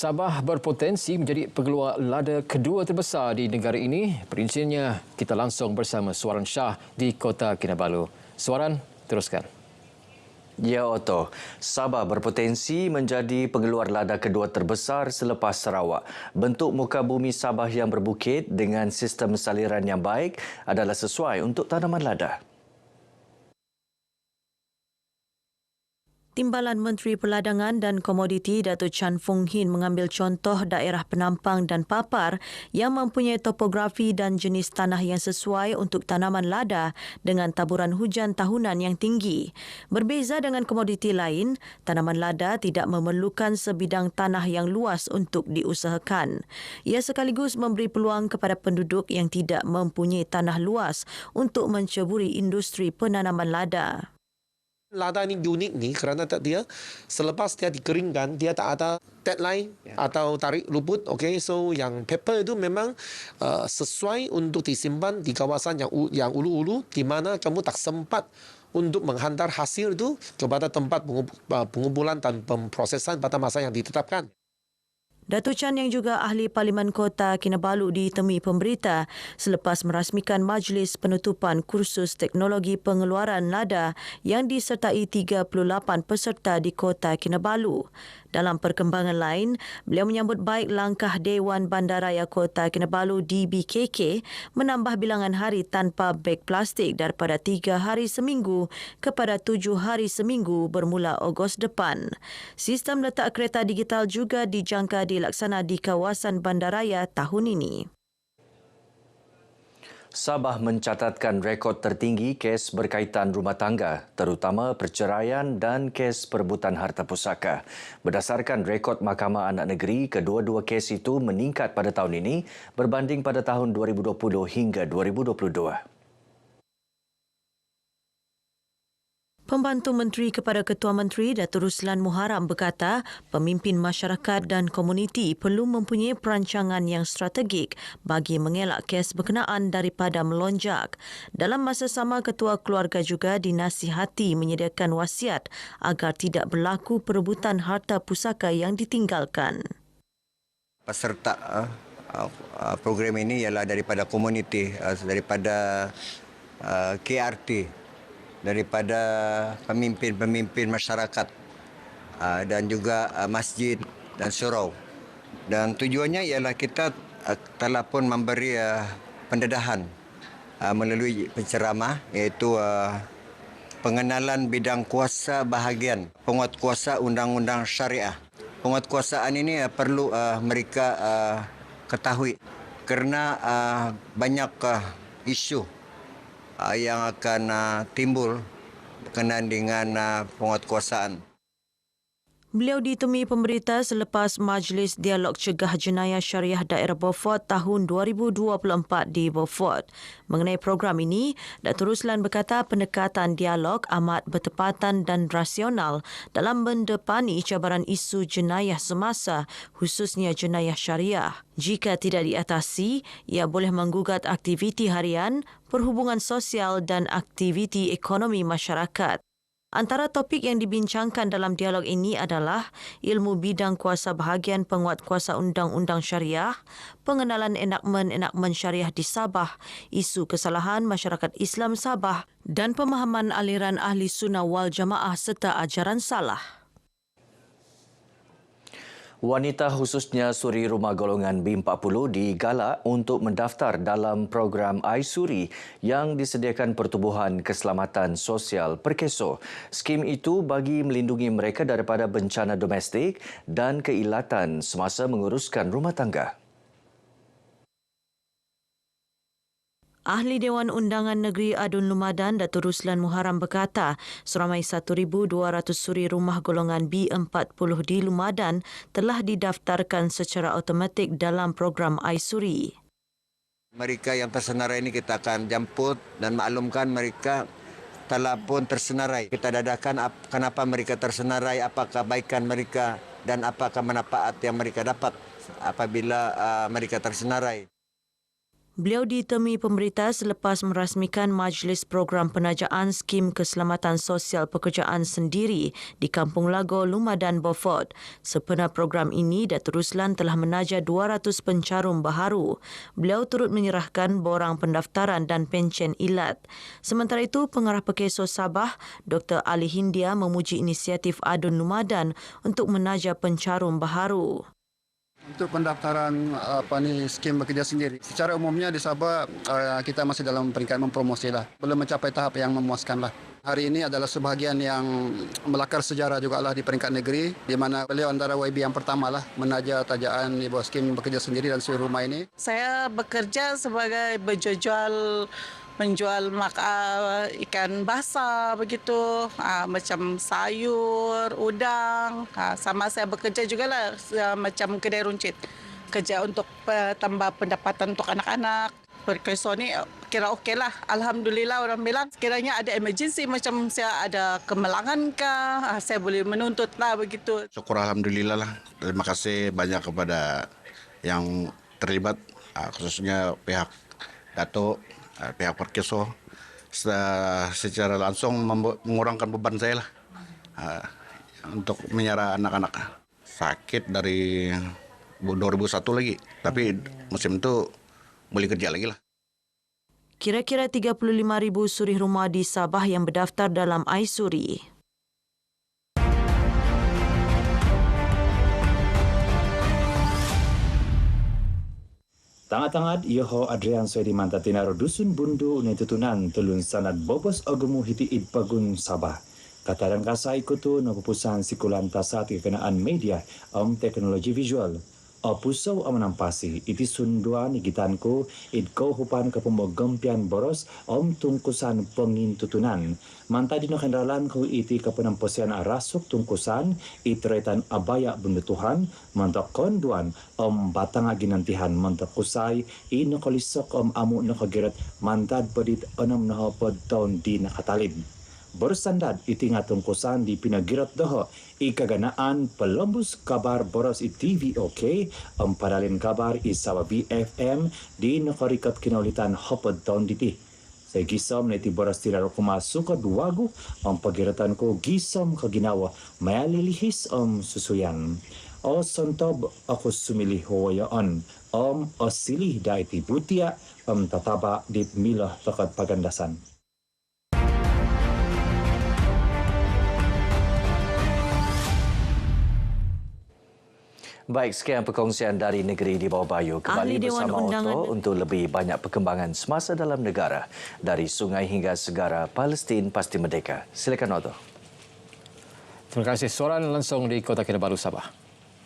Sabah berpotensi menjadi pegeluar lada kedua terbesar di negara ini. Perinciannya kita langsung bersama Suaran Shah di Kota Kinabalu. Suaran, teruskan. Ya, Otto. Sabah berpotensi menjadi pengeluar lada kedua terbesar selepas Sarawak. Bentuk muka bumi Sabah yang berbukit dengan sistem saliran yang baik adalah sesuai untuk tanaman lada. Timbalan Menteri Perladangan dan Komoditi Datuk Chan Fung Hin mengambil contoh daerah penampang dan papar yang mempunyai topografi dan jenis tanah yang sesuai untuk tanaman lada dengan taburan hujan tahunan yang tinggi. Berbeza dengan komoditi lain, tanaman lada tidak memerlukan sebidang tanah yang luas untuk diusahakan. Ia sekaligus memberi peluang kepada penduduk yang tidak mempunyai tanah luas untuk menceburi industri penanaman lada. Lada ni unik ni kerana dia selepas dia dikeringkan dia tak ada deadline atau tarik luput. Okay, so yang pepper itu memang sesuai untuk disimpan di kawasan yang ulu-ulu di mana kamu tak sempat untuk menghantar hasil itu kepada tempat pengumpulan dan pemprosesan pada masa yang ditetapkan. Datuk Chan yang juga ahli Parlimen Kota Kinabalu ditemui pemberita selepas merasmikan majlis penutupan kursus teknologi pengeluaran lada yang disertai 38 peserta di Kota Kinabalu. Dalam perkembangan lain, beliau menyambut baik langkah Dewan Bandaraya Kota Kinabalu DBKK menambah bilangan hari tanpa beg plastik daripada 3 hari seminggu kepada 7 hari seminggu bermula Ogos depan. Sistem letak kereta digital juga dijangka dilaksana di kawasan bandaraya tahun ini. Sabah mencatatkan rekod tertinggi kes berkaitan rumah tangga, terutama perceraian dan kes perebutan harta pusaka. Berdasarkan rekod Mahkamah Anak Negeri, kedua-dua kes itu meningkat pada tahun ini berbanding pada tahun 2020 hingga 2022. Pembantu Menteri kepada Ketua Menteri Datuk Ruslan Muharam berkata pemimpin masyarakat dan komuniti perlu mempunyai perancangan yang strategik bagi mengelak kes berkenaan daripada melonjak. Dalam masa sama, Ketua Keluarga juga dinasihati menyediakan wasiat agar tidak berlaku perebutan harta pusaka yang ditinggalkan. Peserta program ini ialah daripada komuniti, daripada KRT, daripada pemimpin-pemimpin masyarakat dan juga masjid dan surau. Dan tujuannya ialah kita telah pun memberi pendedahan melalui penceramah, iaitu pengenalan bidang kuasa bahagian, penguatkuasa undang-undang syariah. Penguatkuasaan ini perlu mereka ketahui kerana banyak isu yang akan timbul berkenaan dengan penguatkuasaan. Beliau ditemui pemberita selepas Majlis Dialog Cegah Jenayah Syariah Daerah Beaufort tahun 2024 di Beaufort. Mengenai program ini, Datuk Ruslan berkata pendekatan dialog amat bertepatan dan rasional dalam mendepani cabaran isu jenayah semasa, khususnya jenayah syariah. Jika tidak diatasi, ia boleh menggugat aktiviti harian, perhubungan sosial dan aktiviti ekonomi masyarakat. Antara topik yang dibincangkan dalam dialog ini adalah ilmu bidang kuasa bahagian penguatkuasa undang-undang syariah, pengenalan enakmen syariah di Sabah, isu kesalahan masyarakat Islam Sabah dan pemahaman aliran ahli sunnah wal jamaah serta ajaran salah. Wanita khususnya suri rumah golongan B40 digalak untuk mendaftar dalam program iSuri yang disediakan Pertubuhan Keselamatan Sosial Perkeso. Skim itu bagi melindungi mereka daripada bencana domestik dan keilatan semasa menguruskan rumah tangga. Ahli Dewan Undangan Negeri Adun Lumadan Datuk Ruslan Muharam berkata seramai 1,200 suri rumah golongan B40 di Lumadan telah didaftarkan secara automatik dalam program iSuri. Mereka yang tersenarai ini kita akan jemput dan maklumkan mereka telah pun tersenarai. Kita dadakan kenapa mereka tersenarai, apa kebaikan mereka dan apakah manfaat yang mereka dapat apabila mereka tersenarai. Beliau ditemui pemberita selepas merasmikan Majlis Program Penajaan Skim Keselamatan Sosial Pekerjaan Sendiri di Kampung Lago, Lumadan, Beaufort. Sempena program ini, Datuk Ruslan telah menaja 200 pencarum baharu. Beliau turut menyerahkan borang pendaftaran dan pencen ilat. Sementara itu, Pengarah Pekeso Sabah, Dr. Ali Hindia memuji inisiatif Adun Lumadan untuk menaja pencarum baharu. Untuk pendaftaran skim bekerja sendiri. Secara umumnya di Sabah kita masih dalam peringkat mempromosi lah. Belum mencapai tahap yang memuaskan lah. Hari ini adalah sebahagian yang melakar sejarah juga lah di peringkat negeri, di mana beliau antara YB yang pertama lah menaja tajaan di bawah skim bekerja sendiri dan suri rumah ini. Saya bekerja sebagai menjual ikan basah begitu, macam sayur, udang. Sama saya bekerja juga lah macam kedai runcit. Kerja untuk tambah pendapatan untuk anak-anak. Perkeso ni kira okey lah. Alhamdulillah, orang bilang sekiranya ada emergency macam saya ada kemalangan kah, saya boleh menuntut lah begitu. Syukur Alhamdulillah lah. Terima kasih banyak kepada yang terlibat, khususnya pihak Datuk, pihak Perkeso, secara langsung mengurangkan beban saya lah untuk menyara anak-anak. Sakit dari 2001 lagi, tapi musim itu boleh kerja lagi lah. Kira-kira 35,000 suri rumah di Sabah yang berdaftar dalam iSuri. Tangat-tangat Yoho Adrian Soedi Mantatinaro Dusun Bundu Unai Tutunan Telun Sanad Bobos Ogemu Hiti Idpagun Sabah. Kataran kasai kutu no pupusan sikulanta saat kekenaan media teknologi visual. Pusau amanampasi iti sundua ni gitanku idko hupan kapumogompian boros tungkusan pengin tutunan. Manta dino kendalan ko iti kapenamposian rasuk tungkusan itretan abaya bundutuhan mantak konduan batang aginantihan mantak kusay inokolisok amu nakagirat mantad pedit 6 tahun di nakatalib. Bersandad iti ngatungkusan di pinagirat doho ikaganaan pelembus kabar boros i TV OK padalin kabar i Sabah BFM di nakarikat kinaulitan hopod tahun diti. Saya gisom na iti boros tilaro kumasukad wagu pagiratan ko gisom kaginawa mayalilihis susuyan. Sontob ako sumilih huwayaan silih da iti butia tataba di milah takat pagandasan. Baik, sekian perkongsian dari negeri di bawah Bayu. Kembali bersama Otto untuk lebih banyak perkembangan semasa dalam negara. Dari sungai hingga segara, Palestin pasti merdeka. Silakan Otto. Terima kasih. Suaran langsung di Kota Kinabalu, Sabah.